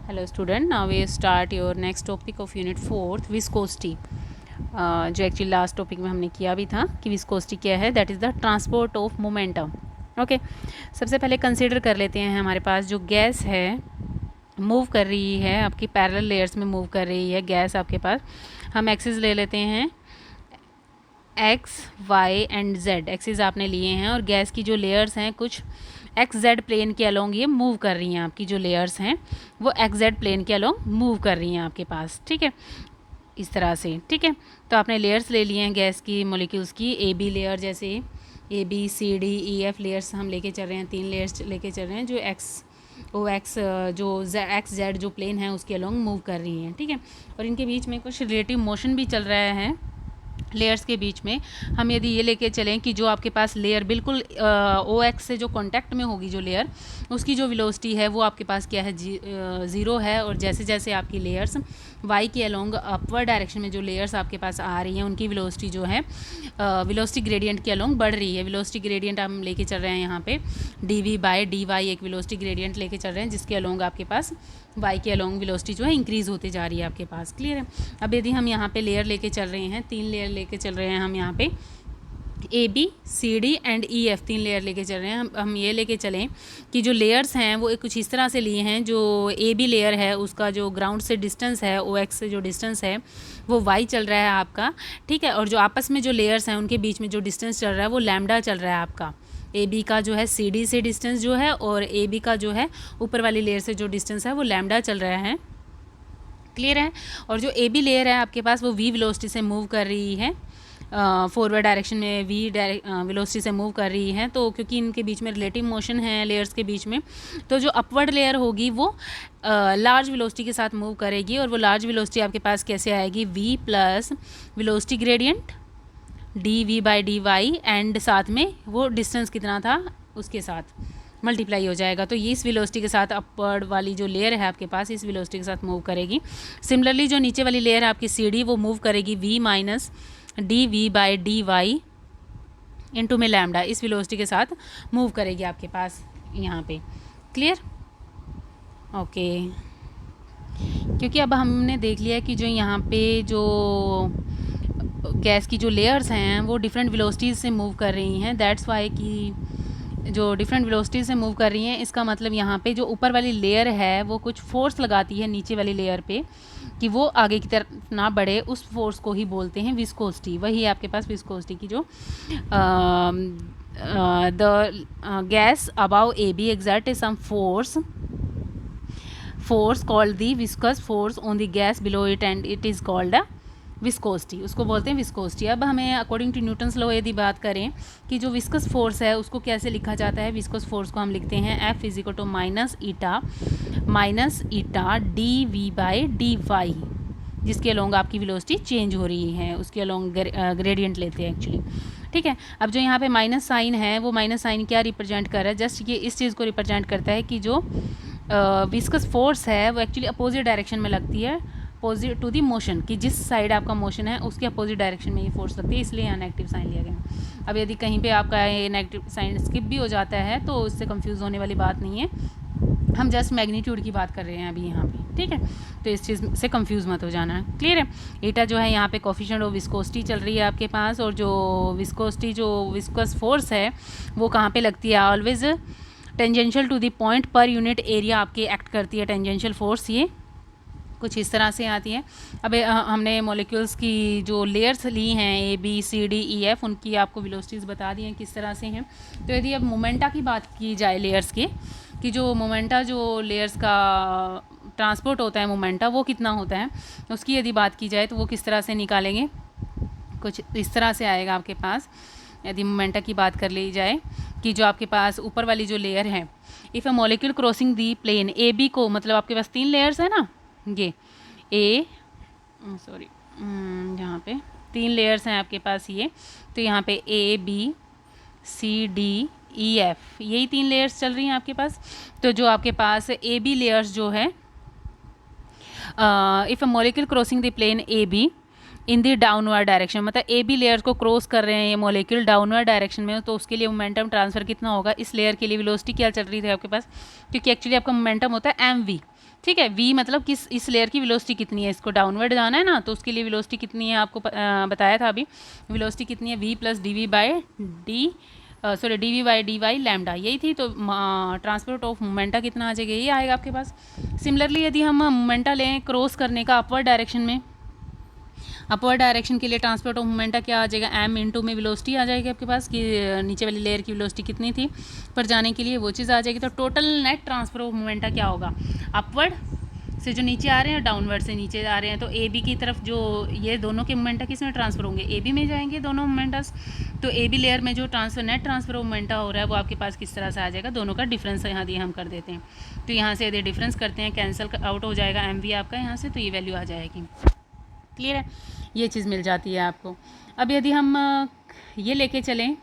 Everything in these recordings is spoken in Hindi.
Hello student, now we start your next topic of unit 4th viscosity. जो एक्चुअली लास्ट टॉपिक में हमने किया भी था कि विस्कोसिटी क्या है, that is the transport of momentum. Okay, सबसे पहले कंसीडर कर लेते हैं हमारे पास जो गैस है मूव कर रही है, आपकी पैरेलल लेयर्स में मूव कर रही है गैस. आपके पास हम एक्सिस ले लेते हैं, X Y and Z axis आपने लिए हैं, और गैस की जो लेयर्स हैं कुछ एक्स जेड प्लेन के अलोंग ये मूव कर रही हैं. आपकी जो लेयर्स हैं वो एक्स जेड प्लेन के अलोंग मूव कर रही हैं आपके पास. ठीक है, इस तरह से. ठीक है, तो आपने लेयर्स ले लिए हैं गैस की मॉलिक्यूल्स की. ए बी लेयर, जैसे A B C D E F layers हम लेके चल रहे हैं, 3 लेयर्स लेके चल रहे हैं जो एक्स जो एक्स जेड जो प्लेन है उसके अलोंग मूव कर रही हैं. ठीक है, और इनके बीच में कुछ रिलेटिव मोशन भी चल रहा है लेयर्स के बीच में. हम यदि ये लेके चलें कि जो आपके पास लेयर बिल्कुल ओ एक्स से जो कांटेक्ट में होगी जो लेयर, उसकी जो वेलोसिटी है वो आपके पास क्या है, 0 है. और जैसे जैसे आपकी लेयर्स वाई के अलोंग अपवर्ड डायरेक्शन में जो लेयर्स आपके पास आ रही हैं उनकी वेलोसिटी जो है वेलोसिटी ग्रेडियंट के अलोंग बढ़ रही है. वेलोसिटी ग्रेडियंट हम लेके चल रहे हैं यहाँ पे D V by D Y, एक वेलोसिटी ग्रेडियंट लेके चल रहे हैं जिसके अलोंग आपके पास वाई के अलोंग वेलोसिटी जो है इंक्रीज़ होते जा रही है आपके पास. क्लियर है. अब यदि हम यहाँ पे लेयर लेके चल रहे हैं, 3 लेयर लेके चल रहे हैं हम यहाँ पे, A B C D and E F 3 layer लेके चल रहे हैं. हम ये लेके चलें कि जो लेयर्स हैं वो कुछ इस तरह से लिए हैं. जो ए बी लेयर है उसका जो ग्राउंड से डिस्टेंस है, ओ एक्स से जो डिस्टेंस है वो वाई चल रहा है आपका. ठीक है, और जो आपस में जो लेयर्स हैं उनके बीच में जो डिस्टेंस चल रहा है वो लैम्डा चल रहा है आपका. ए बी का जो है सी डी से डिस्टेंस जो है, और ए बी का जो है ऊपर वाली लेयर से जो डिस्टेंस है वो लैम्डा चल रहा है. क्लियर है. और जो ए बी लेयर है आपके पास वो वी वेलोसिटी से मूव कर रही है, फॉरवर्ड डायरेक्शन में वी वेलोसिटी से मूव कर रही है. तो क्योंकि इनके बीच में रिलेटिव मोशन है लेयर्स के बीच में, तो जो अपवर्ड लेयर होगी वो लार्ज वेलोसिटी के साथ मूव करेगी. और वो लार्ज वेलोसिटी आपके पास कैसे आएगी, V plus velocity gradient D V by D Y, and साथ में वो डिस्टेंस कितना था उसके साथ मल्टीप्लाई हो जाएगा. तो ये इस वेलोसिटी के साथ अपवर्ड वाली जो लेयर है आपके पास इस वेलोसिटी के साथ मूव करेगी. सिमिलरली जो नीचे वाली लेयर है आपकी सी डी वो मूव करेगी V minus D V by D Y into में लैम्डा, इस वेलोसिटी के साथ मूव करेगी आपके पास यहाँ पे. क्लियर. ओके, क्योंकि अब हमने देख लिया कि जो यहाँ पे जो गैस की जो लेयर्स हैं वो डिफरेंट वेलोसिटीज़ से मूव कर रही हैं. दैट्स वाई कि जो डिफरेंट वेलोसिटीज़ से मूव कर रही हैं, इसका मतलब यहाँ पे जो ऊपर वाली लेयर है वो कुछ फोर्स लगाती है नीचे वाली लेयर पे कि वो आगे की तरफ ना बढ़े. उस फोर्स को ही बोलते हैं विस्कोसिटी. वही है आपके पास विस्कोसिटी की जो the gas above A B exert some force called the viscous force on the gas below it and it is called viscosity. उसको बोलते हैं विस्कोसिटी. अब हमें अकॉर्डिंग टू न्यूटन्स लॉ यदि बात करें कि जो विस्कस फोर्स है उसको कैसे लिखा जाता है, विस्कस फोर्स को हम लिखते हैं F is equal to minus eta D V by D Y, जिसके अलोंग आपकी वेलोसिटी चेंज हो रही है उसके अलोंग ग्रेडियंट लेते हैं एक्चुअली. ठीक है, अब जो यहाँ पे माइनस साइन है वो माइनस साइन क्या रिप्रेजेंट कर रहा है, जस्ट ये इस चीज़ को रिप्रेजेंट करता है कि जो विस्कस फोर्स है वो एक्चुअली अपोजिट डायरेक्शन में लगती है अपोजिट टू दी मोशन, कि जिस साइड आपका मोशन है उसके अपोजिट डायरेक्शन में ये फोर्स लगती है, इसलिए यहाँ नेगेटिव साइन लिया गया. अब यदि कहीं पे आपका ये नेगेटिव साइन स्किप भी हो जाता है तो उससे कंफ्यूज होने वाली बात नहीं है. हम जस्ट मैग्नीट्यूड की बात कर रहे हैं अभी यहाँ पे. ठीक है, तो इस चीज़ से कंफ्यूज मत हो जाना. क्लियर है. ईटा जो है यहाँ पे कोफिशिएंट ऑफ विस्कोसिटी चल रही है आपके पास, और जो विस्कोसिटी जो विस्कस फोर्स है वो कहाँ पे लगती है, always tangential to the point per unit area आपके एक्ट करती है टेंजेंशियल फोर्स. ये कुछ इस तरह से आती है. अब हमने मॉलिक्यूल्स की जो लेयर्स ली हैं A B C D E F, उनकी आपको वेलोसिटीज़ बता दी हैं किस तरह से हैं. तो यदि अब मोमेंटा की बात की जाए लेयर्स की, कि जो मोमेंटा जो लेयर्स का ट्रांसपोर्ट होता है मोमेंटा वो कितना होता है, उसकी यदि बात की जाए तो वो किस तरह से निकालेंगे, कुछ इस तरह से आएगा आपके पास. यदि मोमेंटा की बात कर ली जाए कि जो आपके पास ऊपर वाली जो लेयर है, if a molecule crossing the plane A B को, मतलब आपके पास 3 लेयर्स है ना, ये यहाँ पे 3 लेयर्स हैं आपके पास ये, तो यहाँ पे A B C D E F यही 3 लेयर्स चल रही हैं आपके पास. तो जो आपके पास ए बी लेयर्स जो है, if a molecule crossing the plane A B in the downward direction, मतलब ए बी लेयर्स को क्रॉस कर रहे हैं ये मॉलिक्यूल डाउनवर्ड डायरेक्शन में, तो उसके लिए मोमेंटम ट्रांसफ़र कितना होगा, इस लेयर के लिए वेलोसिटी क्या चल रही थी आपके पास, क्योंकि एक्चुअली आपका मोमेंटम होता है एम वी. ठीक है। v मतलब किस इस लेयर की वेलोसिटी कितनी है, इसको डाउनवर्ड जाना है ना, तो उसके लिए वेलोसिटी कितनी है आपको बताया था अभी। वेलोसिटी कितनी है, v plus D V by D Y lambda, यही थी। तो ट्रांसपोर्ट ऑफ मोमेंटा कितना आ जाएगा, यही आएगा आपके पास। सिमिलरली यदि हम मोमेंटा लें क्रॉस करने का अपवर्ड डायरेक्शन में, अपवर्ड डायरेक्शन के लिए ट्रांसपोर्ट ऑफ मोमेंटा क्या आ जाएगा, m इंटू में वेलोसिटी आ जाएगी आपके पास कि नीचे वाली लेयर की वेलोसिटी कितनी थी पर जाने के लिए, वो चीज़ आ जाएगी। तो total net transfer of momenta क्या होगा, अपवर्ड से जो नीचे आ रहे हैं और डाउनवर्ड से नीचे आ रहे हैं, तो ए बी की तरफ जो ये दोनों के मोमेंटा किस में ट्रांसफर होंगे, ए बी में जाएंगे दोनों मोमेंटस। तो ए बी लेयर में जो transfer net transfer of momenta हो रहा है वो आपके पास किस तरह से आ जाएगा, दोनों का डिफरेंस यहाँ दिए हम कर देते हैं। तो यहाँ से यदि डिफरेंस करते हैं कैंसिल आउट हो जाएगा एम वी आपका यहाँ से, तो ये वैल्यू आ जाएगी। क्लियर है, ये चीज़ मिल जाती है आपको। अब यदि हम ये लेके चलें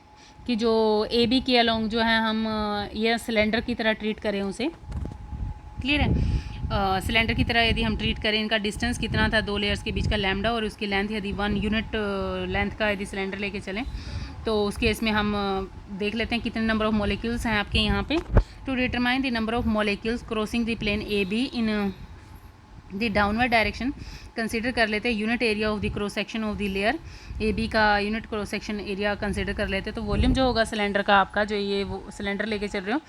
कि जो ए बी के अलोंग जो है हम ये सिलेंडर की तरह ट्रीट करें उसे, क्लियर है, सिलेंडर की तरह यदि हम ट्रीट करें, इनका डिस्टेंस कितना था दो लेयर्स के बीच का लैम्डा, और उसकी लेंथ यदि 1 यूनिट लेंथ का यदि सिलेंडर लेके चलें, तो उस केस में हम देख लेते हैं कितने नंबर ऑफ मॉलिक्यूल्स हैं आपके यहाँ पे। To determine the number of molecules crossing the plane A B in the downward direction, consider कर लेते हैं unit area of the cross section of the layer A B का unit cross section area consider कर लेते हैं। तो वॉल्यूम जो होगा सिलेंडर का आपका, जो ये वो सिलेंडर लेके चल रहे हो,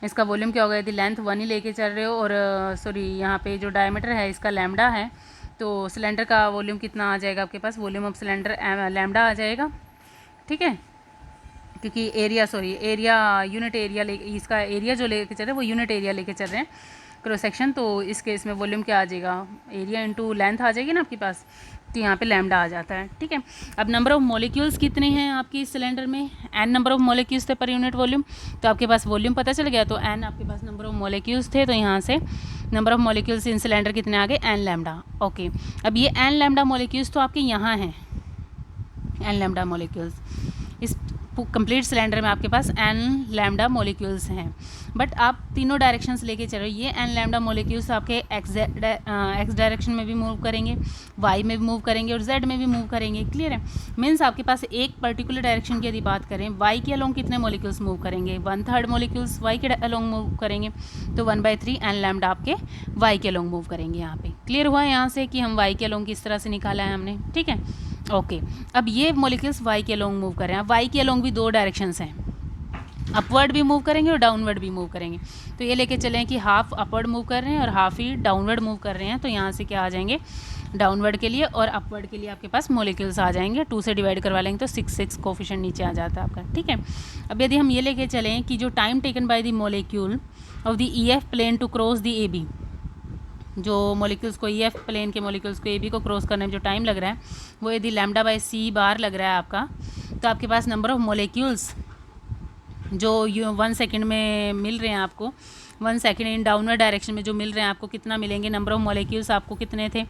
इसका वॉल्यूम क्या होगा, यदि लेंथ 1 ही लेके चल रहे हो और सॉरी यहाँ पे जो डायमीटर है इसका लैम्डा है, तो सिलेंडर का वॉल्यूम कितना आ जाएगा आपके पास, वॉल्यूम ऑफ सिलेंडर लैम्डा आ जाएगा। ठीक है, क्योंकि एरिया यूनिट एरिया ले, इसका एरिया जो लेके चल रहे हैं वो यूनिट एरिया लेके चल रहे हैं क्रॉस सेक्शन, तो इस केस में वॉल्यूम क्या आ जाएगा, एरिया इंटू लेंथ आ जाएगी ना आपके पास, तो यहाँ पे लैम्डा आ जाता है। ठीक है, अब नंबर ऑफ मॉलिक्यूल्स कितने हैं आपकी इस सिलेंडर में, n नंबर ऑफ मॉलिक्यूल्स थे पर यूनिट वॉल्यूम, तो आपके पास वॉल्यूम पता चल गया, तो n आपके पास नंबर ऑफ मॉलिक्यूल्स थे, तो यहाँ से number of molecules in cylinder कितने आ गए, n लैम्डा। ओके, अब ये n लैम्डा मॉलिक्यूल्स तो आपके यहाँ हैं, n लैम्डा मॉलिक्यूल्स इस कंप्लीट सिलेंडर में आपके पास n लैम्डा मॉलिक्यूल्स हैं, बट आप तीनों डायरेक्शंस लेके चल रहे हो। ये n लैम्डा मॉलिक्यूल्स आपके एक्स डायरेक्शन में भी मूव करेंगे, y में भी मूव करेंगे और z में भी मूव करेंगे। क्लियर है, मीन्स आपके पास एक पर्टिकुलर डायरेक्शन की यदि बात करें, y के अलोंग कितने मॉलिक्यूल्स मूव करेंगे, 1/3 मॉलिक्यूल्स y के अलोंग मूव करेंगे, तो 1/3 n लैम्डा आपके y के अलोंग मूव करेंगे। यहाँ पे क्लियर हुआ है यहाँ से कि हम y के अलोंग किस तरह से निकाला है हमने। ठीक है, ओके, अब ये मॉलिक्यूल्स y के अलोंग मूव कर रहे हैं। y के अलोंग भी दो डायरेक्शंस हैं, अपवर्ड भी मूव करेंगे और डाउनवर्ड भी मूव करेंगे। तो ये लेके चलें कि हाफ अपवर्ड मूव कर रहे हैं और हाफ ही डाउनवर्ड मूव कर रहे हैं, तो यहाँ से क्या आ जाएंगे, डाउनवर्ड के लिए और अपवर्ड के लिए आपके पास मॉलिक्यूल्स आ जाएंगे। 2 से डिवाइड करवा लेंगे तो 6 कोफिशिएंट नीचे आ जाता है आपका। ठीक है, अब यदि हम ये लेके चलें कि जो time taken by the molecule of the E F plane to cross the A B, जो मॉलिक्यूल्स को ई एफ प्लेन के मॉलिक्यूल्स को ए बी को क्रॉस करने में जो टाइम लग रहा है वो यदि लैम्डा बाय सी बार लग रहा है आपका, तो आपके पास नंबर ऑफ मॉलिक्यूल्स जो 1 सेकेंड में मिल रहे हैं आपको, 1 सेकेंड इन डाउनवर्ड डायरेक्शन में जो मिल रहे हैं आपको कितना मिलेंगे, नंबर ऑफ मॉलिक्यूल्स आपको कितने थे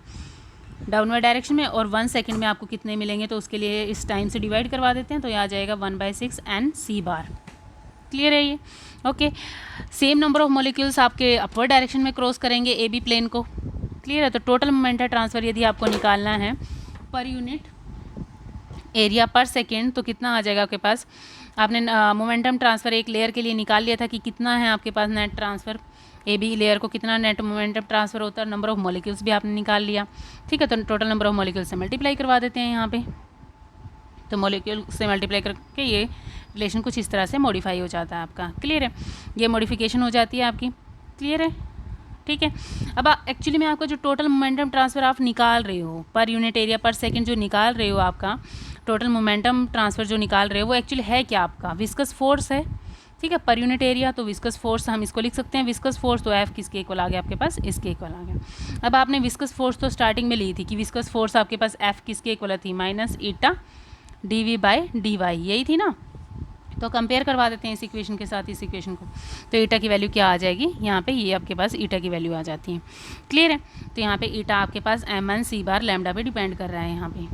डाउनवर्ड डायरेक्शन में और 1 सेकेंड में आपको कितने मिलेंगे, तो उसके लिए इस टाइम से डिवाइड करवा देते हैं, तो ये आ जाएगा 1/6 n c बार। क्लियर है ये, okay. Same number of molecules आपके अपवर्ड डायरेक्शन में क्रॉस करेंगे ए बी प्लेन को। क्लियर है, तो टोटल मोमेंटम ट्रांसफ़र यदि आपको निकालना है पर यूनिट एरिया पर सेकेंड, तो कितना आ जाएगा आपके पास, आपने मोमेंटम ट्रांसफ़र एक लेयर के लिए निकाल लिया था कि कितना है आपके पास net transfer, A B layer को कितना नेट मोमेंटम ट्रांसफ़र होता है, नंबर ऑफ मॉलिक्यूल्स भी आपने निकाल लिया। ठीक है, तो टोटल नंबर ऑफ मॉलिक्यूल्स से मल्टीप्लाई करवा देते हैं यहाँ पे, तो मॉलिक्यूल से मल्टीप्लाई करके ये रिलेशन कुछ इस तरह से मॉडिफाई हो जाता है आपका। क्लियर है, ये मॉडिफिकेशन हो जाती है आपकी। क्लियर है, ठीक है। अब एक्चुअली में आपका जो टोटल मोमेंटम ट्रांसफ़र आप निकाल रहे हो पर यूनिट एरिया पर सेकंड जो निकाल रहे हो, आपका टोटल मोमेंटम ट्रांसफ़र जो निकाल रहे हो वो एक्चुअली है क्या, आपका विस्कस फोर्स है। ठीक है, पर यूनिट एरिया तो विस्कस फोर्स हम इसको लिख सकते हैं, विस्कस फोर्स तो एफ किसके इक्वल आ गया आपके पास, इसके इक्वल आ गया। अब आपने विस्कस फोर्स तो स्टार्टिंग में ली थी कि विस्कस फोर्स आपके पास एफ किसके इक्वल थी, minus eta D V by D Y, यही थी ना। तो कंपेयर करवा देते हैं इस इक्वेशन के साथ इस इक्वेशन को, तो ईटा की वैल्यू क्या आ जाएगी यहाँ पे, ये आपके पास ईटा की वैल्यू आ जाती है। क्लियर है, तो यहाँ पे ईटा आपके पास m1 c बार लैम्डा पे डिपेंड कर रहा है यहाँ पे।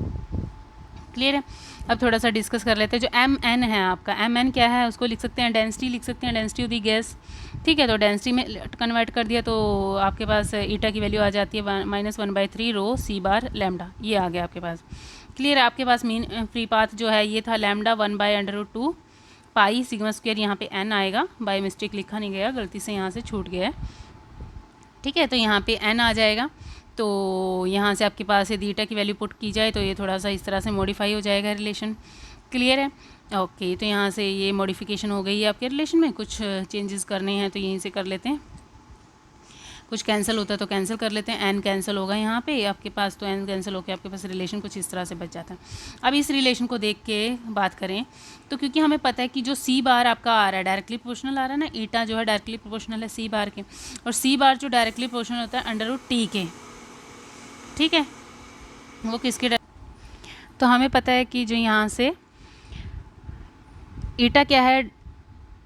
क्लियर है, अब थोड़ा सा डिस्कस कर लेते हैं। जो mn है आपका, mn क्या है, उसको लिख सकते हैं डेंसिटी, लिख सकते हैं डेंसिटी ऑफ द गैस। ठीक है, तो डेंसिटी में कन्वर्ट कर दिया तो आपके पास ईटा की वैल्यू आ जाती है -1/3 रो सी बार लैम्डा, ये आ गया आपके पास। क्लियर है, आपके पास मीन फ्री पाथ जो है ये था लैम्डा 1/√2 पाई सिग्मा स्क्वायर, यहाँ पे n आएगा, बाय मिस्टेक लिखा नहीं गया, गलती से यहाँ से छूट गया है। ठीक है, तो यहाँ पे n आ जाएगा। तो यहाँ से आपके पास यदि ईटा की वैल्यू पुट की जाए तो ये थोड़ा सा इस तरह से मॉडिफाई हो जाएगा रिलेशन। क्लियर है? ओके, तो यहाँ से ये मॉडिफिकेशन हो गई है आपके रिलेशन में। कुछ चेंजेस करने हैं तो यहीं से कर लेते हैं, कुछ कैंसिल होता है तो कैंसिल कर लेते हैं। एन कैंसिल होगा यहाँ पे आपके पास, तो एन कैंसिल होकर आपके पास रिलेशन कुछ इस तरह से बच जाता है। अब इस रिलेशन को देख के बात करें तो क्योंकि हमें पता है कि जो सी बार आपका आ रहा है डायरेक्टली प्रोपोर्शनल आ रहा है ना, ईटा जो है डायरेक्टली प्रोपोर्शनल है सी बार के, और सी बार जो डायरेक्टली प्रोपोर्शनल होता है अंडर रूट टी के। ठीक है, वो किसके, तो हमें पता है कि जो यहाँ से ईटा क्या है,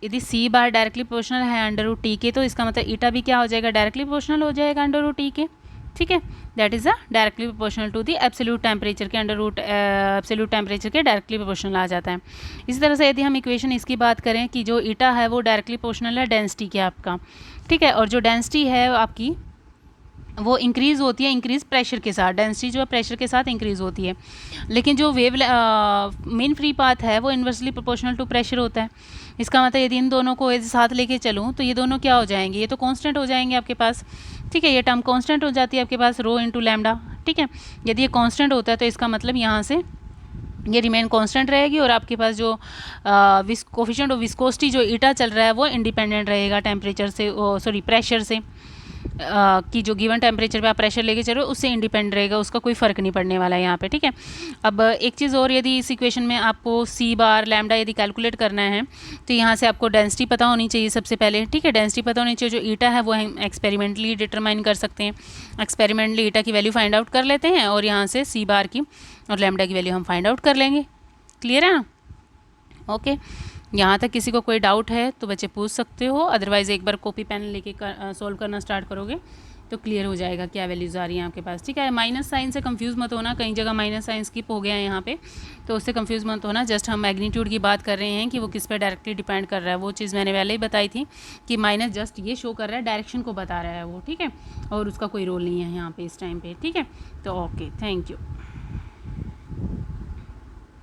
यदि सी बार डायरेक्टली प्रोपोर्शनल है अंडर रूट टी के, तो इसका मतलब ईटा भी क्या हो जाएगा, डायरेक्टली प्रोपोर्शनल हो जाएगा अंडर रूट टी के। ठीक है, that is a directly proportional to the absolute temperature के, अंडर रूट एब्सोल्यूट टेम्परेचर के डायरेक्टली प्रोपोर्शनल आ जाता है। इसी तरह से यदि हम इक्वेशन इसकी बात करें कि जो ईटा है वो डायरेक्टली प्रोपोर्शनल है डेंसिटी के आपका। ठीक है, और जो डेंसिटी है आपकी वो इंक्रीज़ होती है इंक्रीज़ प्रेशर के साथ, डेंसिटी जो है प्रेशर के साथ इंक्रीज़ होती है। लेकिन जो वेव मेन फ्री पाथ है वो इन्वर्सली प्रोपोर्शनल टू प्रेशर होता है। इसका मतलब यदि इन दोनों को यदि साथ लेके चलूँ तो ये दोनों क्या हो जाएंगे, ये तो कांस्टेंट हो जाएंगे आपके पास। ठीक है, ये टर्म कांस्टेंट हो जाती है आपके पास रो इंटू लैम्डा। ठीक है, यदि ये कांस्टेंट होता है तो इसका मतलब यहाँ से ये रिमेन कांस्टेंट रहेगी, और आपके पास जो कोफिशिएंट ऑफ विस्कोसिटी जो ईटा चल रहा है वो इंडिपेंडेंट रहेगा टेम्परेचर से, सॉरी प्रेशर से, कि जो गिवन टेम्परेचर पे आप प्रेशर लेके चल रहे हो उससे इंडिपेंडेंट रहेगा, उसका कोई फ़र्क नहीं पड़ने वाला है यहाँ पे। ठीक है, अब एक चीज़ और, यदि इस इक्वेशन में आपको सी बार लैम्डा यदि कैलकुलेट करना है तो यहाँ से आपको डेंसिटी पता होनी चाहिए सबसे पहले। ठीक है, डेंसिटी पता होनी चाहिए, जो ईटा है वो हम एक्सपेरिमेंटली डिटरमाइन कर सकते हैं। एक्सपेरिमेंटली ईटा की वैल्यू फाइंड आउट कर लेते हैं और यहाँ से सी बार की और लैम्डा की वैल्यू हम फाइंड आउट कर लेंगे। क्लियर है ना? ओके, यहाँ तक किसी को कोई डाउट है तो बच्चे पूछ सकते हो, अदरवाइज़ एक बार कॉपी पेन लेके सॉल्व करना स्टार्ट करोगे तो क्लियर हो जाएगा क्या वैल्यूज़ आ रही हैं आपके पास। ठीक है, माइनस साइन से कंफ्यूज मत होना, कई जगह माइनस साइन स्किप हो गया है यहाँ पे, तो उससे कंफ्यूज मत होना। जस्ट हम मैग्नीट्यूड की बात कर रहे हैं कि वो किस पे डायरेक्टली डिपेंड कर रहा है, वो चीज़ मैंने पहले ही बताई थी कि माइनस जस्ट ये शो कर रहा है, डायरेक्शन को बता रहा है वो। ठीक है, और उसका कोई रोल नहीं है यहाँ पे इस टाइम पे। ठीक है, तो ओके, थैंक यू।